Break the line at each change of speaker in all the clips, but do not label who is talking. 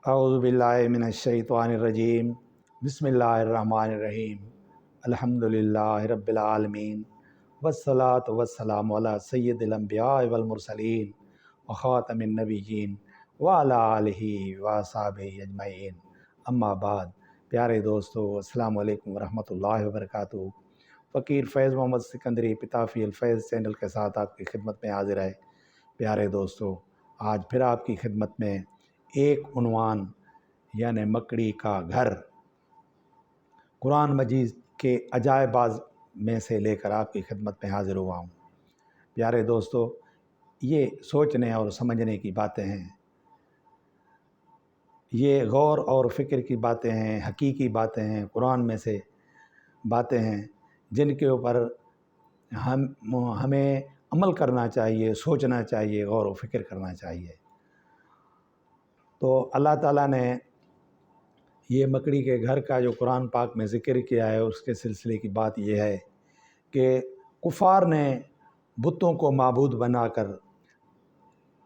अऊज़ु बिल्लाहि मिनश्शैतानिर्रजीम बिस्मिल्लाहिर्रहमानिर्रहीम अल्हम्दुलिल्लाहि रब्बिल आलमीन वस्सलातु वस्सलामु अला सय्यिदिल अंबिया'i वल मुरसलीन व खातमिन नबिय्यीन व अला आलिहि व असहाबिहि अजमईन अम्मा बाद। प्यारे दोस्तों, अस्सलामु अलैकुम व रहमतुल्लाहि व बरकातुहू। फ़कीर फ़ैज़ मोहम्मद सिकंदरी पिताफ़ी अल-फ़ैज़ चैनल के साथ आपकी खिदमत में हाज़िर है। प्यारे दोस्तों, आज फिर आपकी खिदमत में एक उन्वान यानी मकड़ी का घर कुरान मजीद के अजायबाज में से लेकर आपकी खिदमत में हाज़िर हुआ हूँ। प्यारे दोस्तों, ये सोचने और समझने की बातें हैं, ये गौर और फ़िक्र की बातें हैं, हकीकी बातें हैं, कुरान में से बातें हैं जिनके ऊपर हमें अमल करना चाहिए, सोचना चाहिए, गौर व फ़िक्र करना चाहिए। तो अल्लाह ताला ने ये मकड़ी के घर का जो कुरान पाक में ज़िक्र किया है, उसके सिलसिले की बात यह है कि कुफ़ार ने बुतों को माबूद बनाकर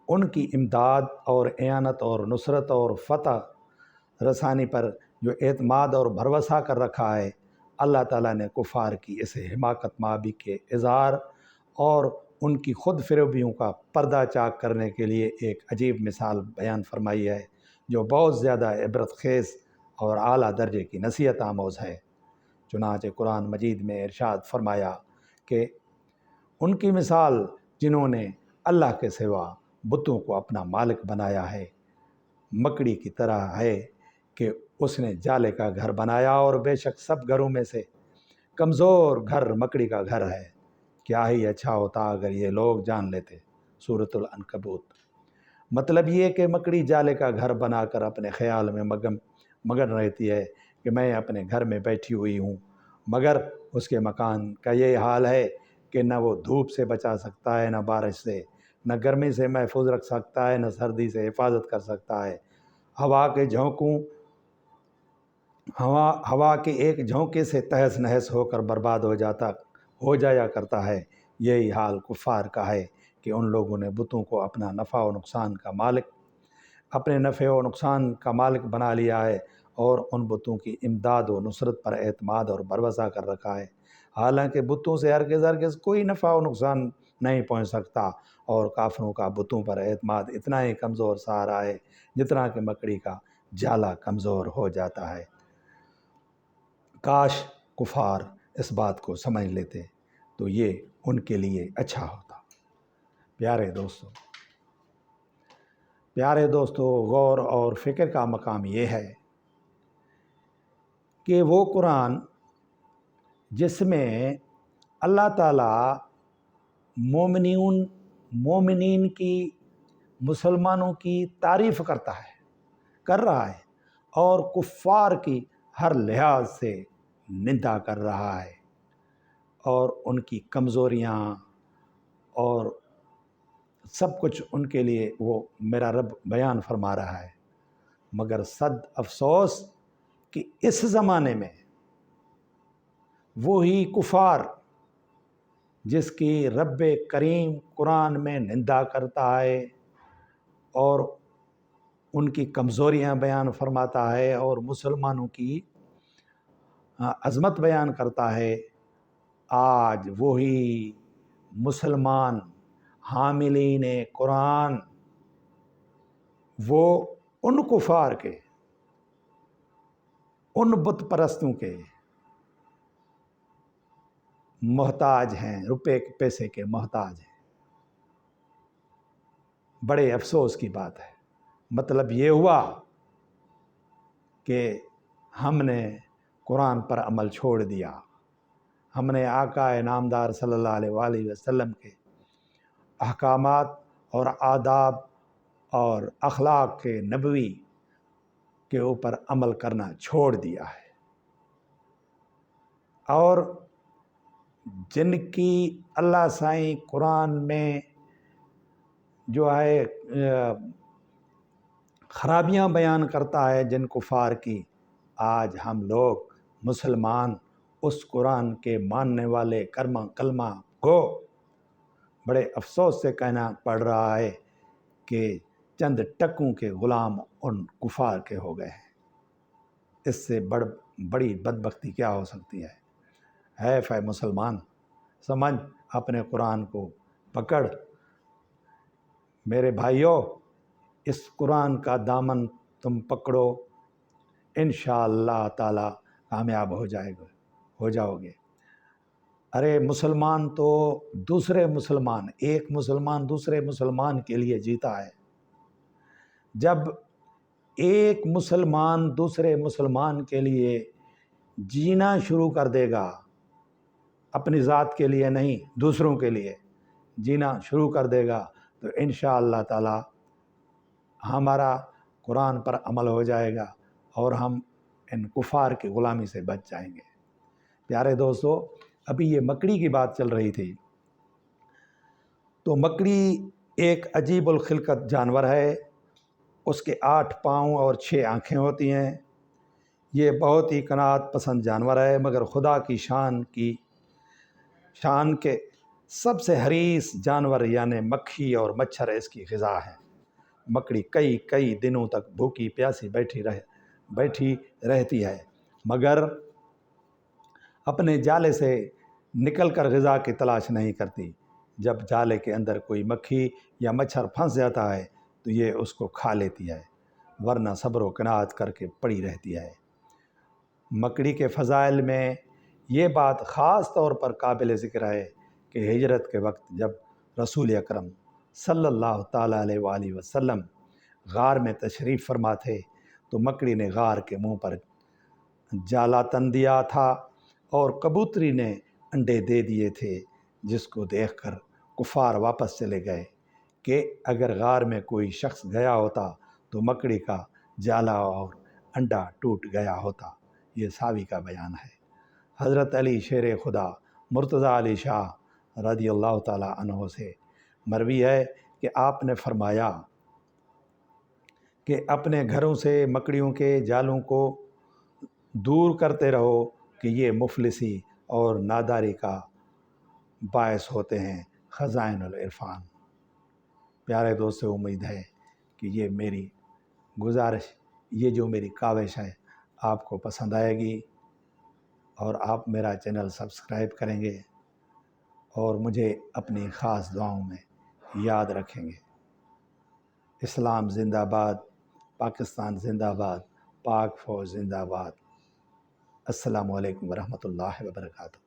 उनकी इमदाद और एयानत और नुसरत और फ़तह रसानी पर जो एतमाद और भरोसा कर रखा है, अल्लाह ताला ने कुफ़ार की इस हिमाकत माबी के इज़हार और उनकी ख़ुद फ़रेबियों का पर्दा चाक करने के लिए एक अजीब मिसाल बयान फरमाई है, जो बहुत ज़्यादा इबरत खेज़ और आला दर्जे की नसीहत आमोज़ है। चुनांचे कुरान मजीद में इरशाद फरमाया कि उनकी मिसाल जिन्होंने अल्लाह के सिवा बुतों को अपना मालिक बनाया है, मकड़ी की तरह है कि उसने जाले का घर बनाया, और बेशक सब घरों में से कमज़ोर घर मकड़ी का घर है। क्या ही अच्छा होता अगर ये लोग जान लेते। सूरतुल अनकबूत। मतलब ये कि मकड़ी जाले का घर बनाकर अपने ख़याल में मगन रहती है कि मैं अपने घर में बैठी हुई हूँ, मगर उसके मकान का ये हाल है कि न वो धूप से बचा सकता है, न बारिश से, न गर्मी से महफूज रख सकता है, न सर्दी से हिफाजत कर सकता है। हवा के एक झोंके से तहस नहस होकर बर्बाद हो जाया करता है। यही हाल कुफ़ार का है कि उन लोगों ने बुतों को अपना अपने नफ़े व नुकसान का मालिक बना लिया है, और उन बुतों की इमदाद व नुसरत पर एतमाद और भरोसा कर रखा है। हालांकि बुतों से हरगिज़ कोई नफ़ा व नुकसान नहीं पहुँच सकता, और काफिरों का बुतों पर एतमाद इतना ही कमज़ोर सहारा है जितना कि मकड़ी का जाला कमज़ोर हो जाता है। काश कुफ़ार इस बात को समझ लेते तो ये उनके लिए अच्छा होता। प्यारे दोस्तों, गौर और फ़िक्र का मकाम ये है कि वो कुरान जिसमें अल्लाह ताला मोमिनीन की, मुसलमानों की तारीफ़ कर रहा है, और कुफ़ार की हर लिहाज से निंदा कर रहा है, और उनकी कमज़ोरियाँ और सब कुछ उनके लिए वो मेरा रब बयान फरमा रहा है। मगर सद अफ़सोस कि इस ज़माने में वही कुफ़ार जिसकी रब करीम कुरान में निंदा करता है और उनकी कमज़ोरियाँ बयान फरमाता है और मुसलमानों की अज़मत बयान करता है, आज वही मुसलमान हामिलीन कुरान वो उन कुफ़ार के, उन बुत परस्तों के मोहताज हैं, रुपए के पैसे के मोहताज हैं। बड़े अफसोस की बात है। मतलब ये हुआ कि हमने कुरान पर अमल छोड़ दिया, हमने आका नामदार सल्लल्लाहु अलैहि वसल्लम के अहकामात और आदाब और अखलाक के नबवी के ऊपर अमल करना छोड़ दिया है, और जिनकी अल्लाह साईं कुरान में जो है ख़राबियाँ बयान करता है जिन कुफ़ार की, आज हम लोग मुसलमान उस कुरान के मानने वाले कलमा को बड़े अफसोस से कहना पड़ रहा है कि چند ٹکوں کے غلام ان کفار کے ہو گئے ہیں۔ اس سے بڑی بدبختی کیا ہو سکتی ہے؟ اے مسلمان، سمجھ، اپنے قرآن کو پکڑ۔ میرے بھائیوں، اس قرآن کا دامن تم پکڑو، انشاءاللہ تعالی کامیاب ہو جاؤ گے۔ ارے مسلمان تو ایک مسلمان دوسرے مسلمان کے لیے جیتا ہے۔ جب ایک مسلمان دوسرے مسلمان کے لیے جینا شروع کر دے گا، اپنی ذات کے لیے نہیں دوسروں کے لیے جینا شروع کر دے گا، تو انشاءاللہ تعالی ہمارا قرآن پر عمل ہو جائے گا اور ہم ان کفار کی غلامی سے بچ جائیں گے۔ پیارے دوستو، ابھی یہ مکڑی کی بات چل رہی تھی، تو مکڑی ایک عجیب الخلقت جانور ہے۔ اس کے 8 پاؤں اور 6 آنکھیں ہوتی ہیں۔ یہ بہت ہی قناعت پسند جانور ہے، مگر خدا کی شان کے سب سے حریص جانور یعنی مکھی اور مچھر اس کی غذا ہے۔ مکڑی کئی دنوں تک بھوکی پیاسی بیٹھی رہتی ہے، مگر اپنے جالے سے نکل کر غذا کی تلاش نہیں کرتی۔ جب جالے کے اندر کوئی مکھی یا مچھر پھنس جاتا ہے تو یہ اس کو کھا لیتی ہے، ورنہ صبر و قناعت کر کے پڑی رہتی ہے۔ مکڑی کے فضائل میں یہ بات خاص طور پر قابل ذکر ہے کہ ہجرت کے وقت جب رسول اکرم صلی اللہ تعالیٰ علیہ وآلہ وسلم غار میں تشریف فرما تھے، تو مکڑی نے غار کے منہ پر جالا تن دیا تھا اور کبوتری نے انڈے دے دیے تھے، جس کو دیکھ کر کفار واپس چلے گئے کہ اگر غار میں کوئی شخص گیا ہوتا تو مکڑی کا جالا اور انڈا ٹوٹ گیا ہوتا۔ یہ ساوی کا بیان ہے۔ حضرت علی شیر خدا مرتضیٰ علی شاہ رضی اللہ تعالیٰ عنہ سے مروی ہے کہ آپ نے فرمایا کہ اپنے گھروں سے مکڑیوں کے جالوں کو دور کرتے رہو کہ یہ مفلسی اور ناداری کا باعث ہوتے ہیں۔ خزائن العرفان۔ پیارے دوستو، امید ہے کہ یہ میری گزارش، یہ جو میری کاوش ہے، آپ کو پسند آئے گی اور آپ میرا چینل سبسکرائب کریں گے اور مجھے اپنی خاص دعاؤں میں یاد رکھیں گے۔ اسلام زندہ باد، پاکستان زندہ باد، پاک فوج زندہ باد۔ السلام علیکم ورحمۃ اللہ وبرکاتہ۔